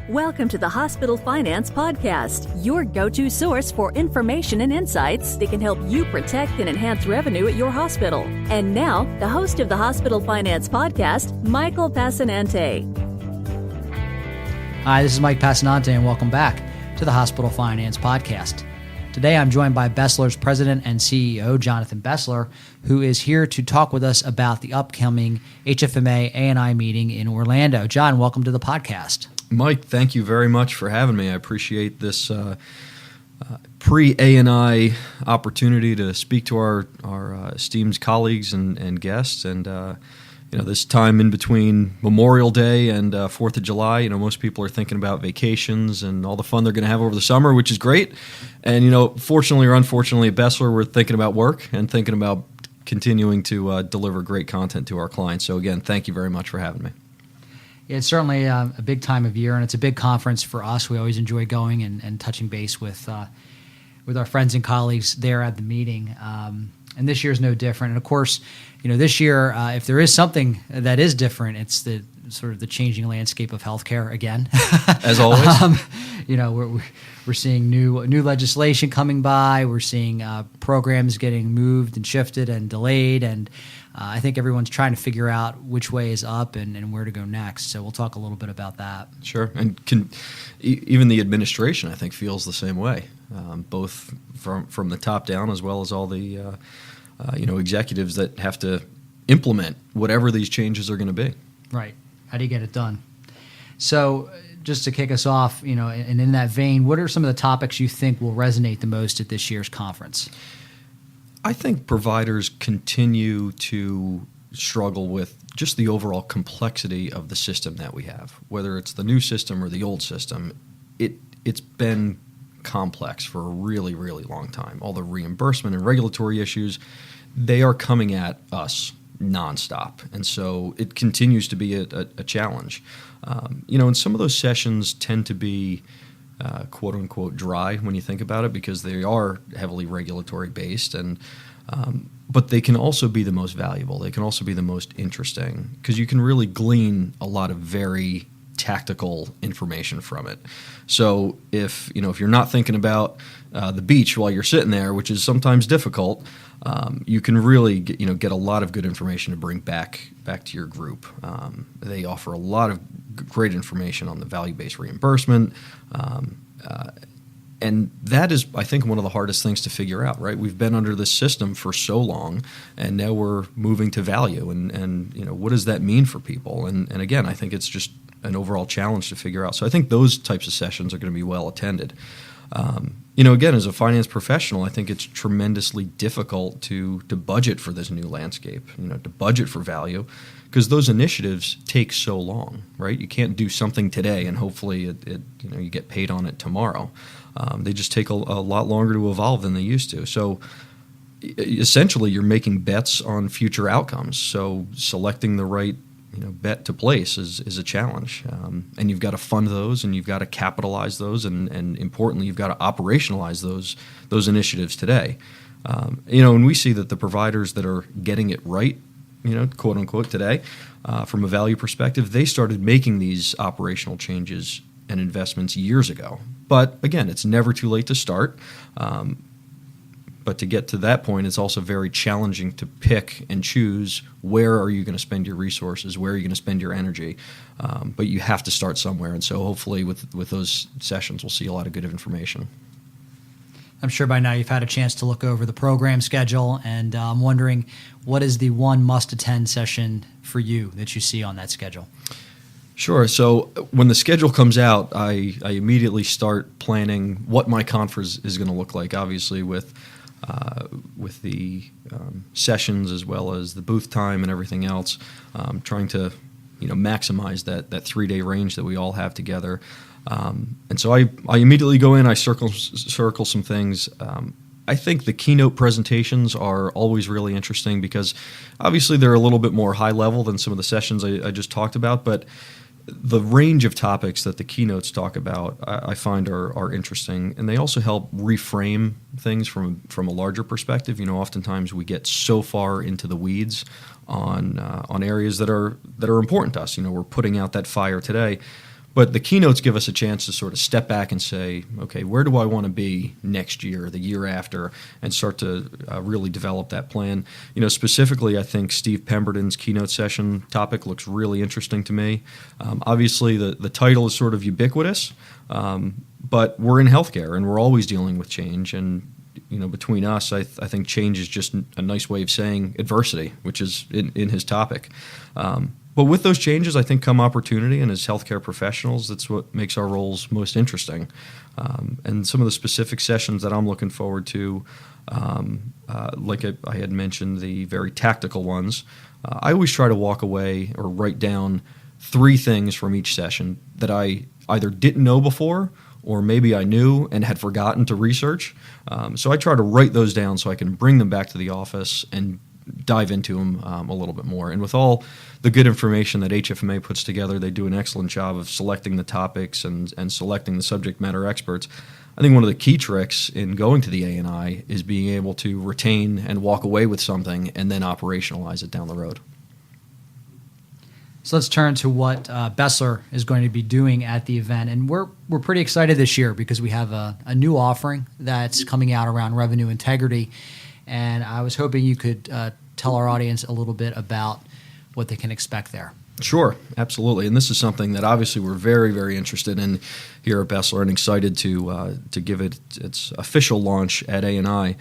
Welcome to the Hospital Finance Podcast, your go-to source for information and insights that can help you protect and enhance revenue at your hospital. And now, the host of the Hospital Finance Podcast, Michael Passanante. Hi, this is Mike Passanante, and welcome back to the Hospital Finance Podcast. Today, I'm joined by Besler's President and CEO, Jonathan Besler, who is here to talk with us about the upcoming HFMA ANI meeting in Orlando. John, welcome to the podcast. Mike, thank you very much for having me. I appreciate this pre-ANI opportunity to speak to our esteemed colleagues and guests. And this time in between Memorial Day and 4th of July, most people are thinking about vacations and all the fun they're going to have over the summer, which is great. And, fortunately or unfortunately at Besler, we're thinking about work and thinking about continuing to deliver great content to our clients. So, again, thank you very much for having me. It's certainly a big time of year, and it's a big conference for us. We always enjoy going and touching base with our friends and colleagues there at the meeting. And this year is no different. And of course, this year, if there is something that is different, it's the sort of the changing landscape of healthcare again. As always, we're seeing new legislation coming by. We're seeing programs getting moved and shifted and delayed, and I think everyone's trying to figure out which way is up and where to go next. So we'll talk a little bit about that. Sure. And even the administration, I think, feels the same way, both from the top down as well as all the executives that have to implement whatever these changes are going to be. Right. How do you get it done? So just to kick us off, and in that vein, what are some of the topics you think will resonate the most at this year's conference? I think providers continue to struggle with just the overall complexity of the system that we have. Whether it's the new system or the old system, it's been complex for a really, really long time. All the reimbursement and regulatory issues, they are coming at us nonstop. And so it continues to be a challenge. And some of those sessions tend to be quote unquote dry when you think about it because they are heavily regulatory based, and but they can also be the most valuable. They can also be the most interesting because you can really glean a lot of very tactical information from it. So if you're not thinking about the beach while you're sitting there, which is sometimes difficult, you can really get a lot of good information to bring back to your group. They offer a lot of great information on the value-based reimbursement, and that is, I think, one of the hardest things to figure out. Right, we've been under this system for so long, and now we're moving to value, and what does that mean for people? And again, I think it's just an overall challenge to figure out. So I think those types of sessions are going to be well attended. Again, as a finance professional, I think it's tremendously difficult to budget for this new landscape, to budget for value, because those initiatives take so long, right? You can't do something today and hopefully you get paid on it tomorrow. They just take a lot longer to evolve than they used to. So essentially, you're making bets on future outcomes. So selecting the right bet to place is a challenge, and you've got to fund those, and you've got to capitalize those, and importantly, you've got to operationalize those initiatives today. And we see that the providers that are getting it right, quote unquote, today, from a value perspective, they started making these operational changes and investments years ago. But again, it's never too late to start. But to get to that point, it's also very challenging to pick and choose where are you going to spend your resources, where are you going to spend your energy. But you have to start somewhere. And so hopefully with those sessions, we'll see a lot of good information. I'm sure by now you've had a chance to look over the program schedule, and I'm wondering, what is the one must-attend session for you that you see on that schedule? Sure. So when the schedule comes out, I immediately start planning what my conference is going to look like, obviously with the sessions as well as the booth time and everything else, trying to maximize that 3-day range that we all have together. And so I immediately go in, I circle some things. I think the keynote presentations are always really interesting because obviously they're a little bit more high level than some of the sessions I just talked about, but the range of topics that the keynotes talk about I find are interesting, and they also help reframe things from a larger perspective. Oftentimes we get so far into the weeds on areas that are important to us. We're putting out that fire today, But the keynotes give us a chance to sort of step back and say, okay, where do I want to be next year, the year after, and start to really develop that plan. Specifically, I think Steve Pemberton's keynote session topic looks really interesting to me. Obviously, the title is sort of ubiquitous, but we're in healthcare, and we're always dealing with change. And between us, I think change is just a nice way of saying adversity, which is in his topic. But with those changes, I think come opportunity, and as healthcare professionals, that's what makes our roles most interesting. And some of the specific sessions that I'm looking forward to, like I had mentioned, the very tactical ones, I always try to walk away or write down 3 things from each session that I either didn't know before or maybe I knew and had forgotten to research. So I try to write those down so I can bring them back to the office and dive into them a little bit more. And with all the good information that HFMA puts together, they do an excellent job of selecting the topics and selecting the subject matter experts. I think one of the key tricks in going to the ANI is being able to retain and walk away with something and then operationalize it down the road. So let's turn to what Besler is going to be doing at the event. And we're pretty excited this year because we have a new offering that's coming out around revenue integrity. And I was hoping you could tell our audience a little bit about what they can expect there. Sure, absolutely. And this is something that obviously we're very, very interested in here at Besler and excited to give it its official launch at ANI.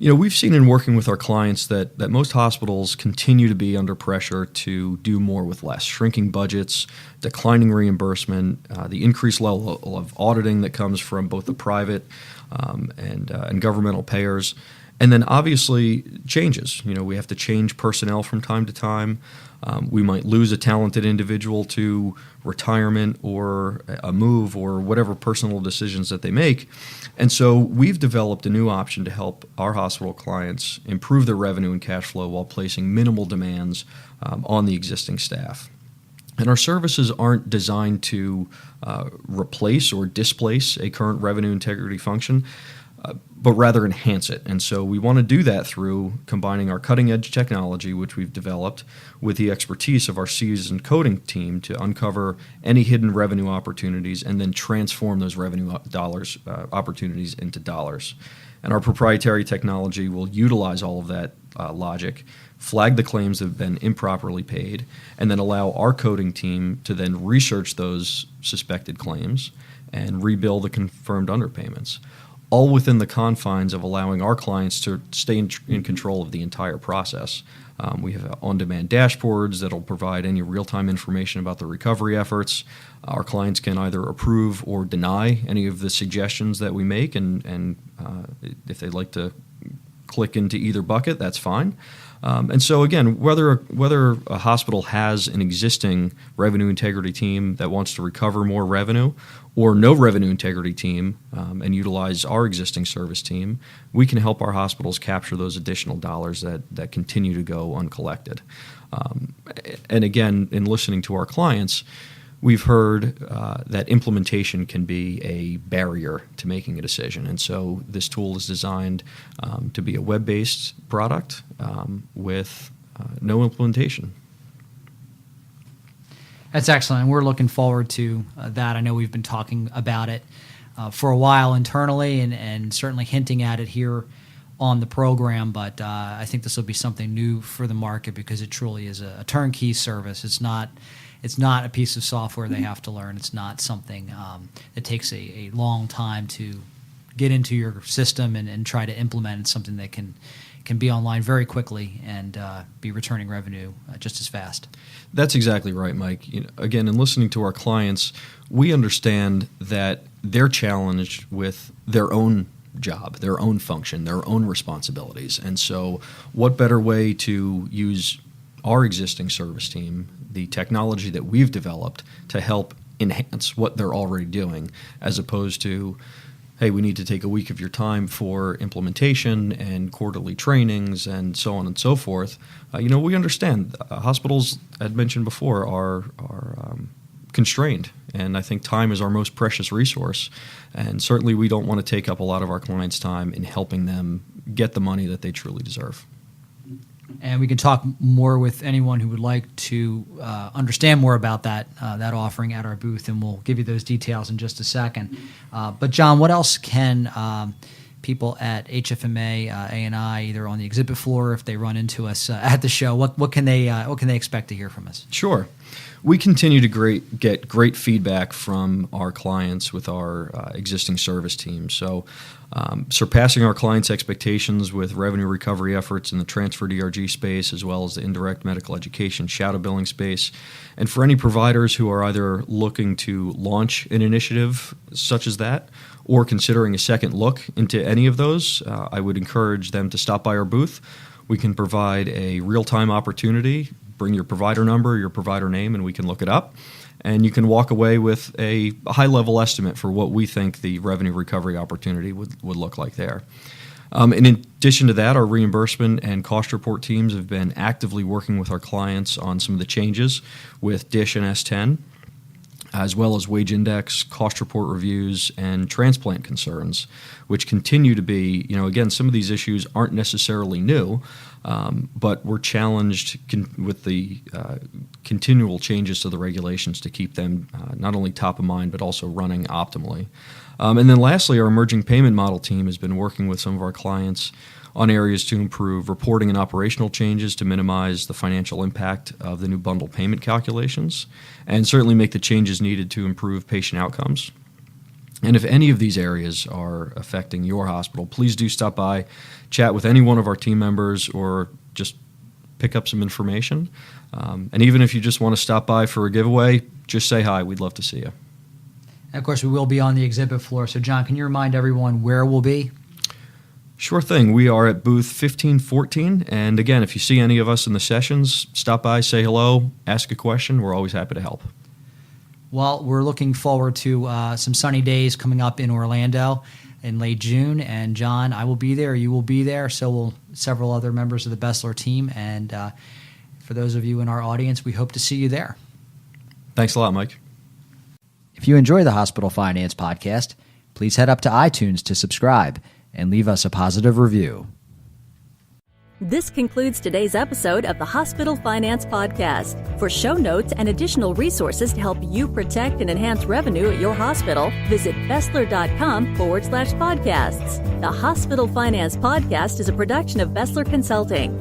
We've seen in working with our clients that most hospitals continue to be under pressure to do more with less, shrinking budgets, declining reimbursement, the increased level of auditing that comes from both the private and governmental payers. And then obviously changes. We have to change personnel from time to time. We might lose a talented individual to retirement or a move or whatever personal decisions that they make. And so we've developed a new option to help our hospital clients improve their revenue and cash flow while placing minimal demands on the existing staff. And our services aren't designed to replace or displace a current revenue integrity function, but rather enhance it. And so we want to do that through combining our cutting-edge technology, which we've developed, with the expertise of our seasoned coding team to uncover any hidden revenue opportunities and then transform those revenue opportunities into dollars. And our proprietary technology will utilize all of that logic, flag the claims that have been improperly paid, and then allow our coding team to then research those suspected claims and rebill the confirmed underpayments, all within the confines of allowing our clients to stay in control of the entire process. We have on-demand dashboards that will provide any real-time information about the recovery efforts. Our clients can either approve or deny any of the suggestions that we make, and if they'd like to click into either bucket, that's fine. And so again, whether a hospital has an existing revenue integrity team that wants to recover more revenue or no revenue integrity team and utilize our existing service team, we can help our hospitals capture those additional dollars that continue to go uncollected. And again, in listening to our clients, we've heard that implementation can be a barrier to making a decision. And so this tool is designed to be a web-based product with no implementation. That's excellent. And we're looking forward to that. I know we've been talking about it for a while internally and certainly hinting at it here on the program, but I think this will be something new for the market because it truly is a turnkey service. It's not a piece of software they have to learn. It's not something that takes a long time to get into your system and try to implement. It's something that can be online very quickly and be returning revenue just as fast. That's exactly right, Mike. Again, in listening to our clients, we understand that they're challenged with their own job, their own function, their own responsibilities. And so what better way to use our existing service team, the technology that we've developed, to help enhance what they're already doing, as opposed to, hey, we need to take a week of your time for implementation and quarterly trainings and so on and so forth. We understand hospitals, as mentioned before, are constrained, and I think time is our most precious resource. And certainly we don't want to take up a lot of our clients' time in helping them get the money that they truly deserve. And we can talk more with anyone who would like to understand more about that offering at our booth, and we'll give you those details in just a second. But John, what else can people at HFMA ANI, either on the exhibit floor, or if they run into us at the show, what can they expect to hear from us? Sure. We continue to get great feedback from our clients with our existing service team. So surpassing our clients' expectations with revenue recovery efforts in the transfer DRG space, as well as the indirect medical education shadow billing space. And for any providers who are either looking to launch an initiative such as that or considering a second look into any of those, I would encourage them to stop by our booth. We can provide a real-time opportunity. Bring your provider number, your provider name, and we can look it up. And you can walk away with a high-level estimate for what we think the revenue recovery opportunity would look like there. In addition to that, our reimbursement and cost report teams have been actively working with our clients on some of the changes with DISH and S10, as well as wage index, cost report reviews, and transplant concerns, which continue to be, again, some of these issues aren't necessarily new, but we're challenged with the continual changes to the regulations to keep them not only top of mind, but also running optimally. And then lastly, our emerging payment model team has been working with some of our clients on areas to improve reporting and operational changes to minimize the financial impact of the new bundle payment calculations, and certainly make the changes needed to improve patient outcomes. And if any of these areas are affecting your hospital, please do stop by, chat with any one of our team members, or just pick up some information. And even if you just want to stop by for a giveaway, just say hi. We'd love to see you. And of course, we will be on the exhibit floor. So, John, can you remind everyone where we'll be? Sure thing. We are at booth 1514. And again, if you see any of us in the sessions, stop by, say hello, ask a question. We're always happy to help. Well, we're looking forward to some sunny days coming up in Orlando in late June. And John, I will be there. You will be there. So will several other members of the Besler team. And for those of you in our audience, we hope to see you there. Thanks a lot, Mike. If you enjoy the Hospital Finance Podcast, please head up to iTunes to subscribe and leave us a positive review. This concludes today's episode of the Hospital Finance Podcast. For show notes and additional resources to help you protect and enhance revenue at your hospital, visit Besler.com/podcasts. The Hospital Finance Podcast is a production of Besler Consulting.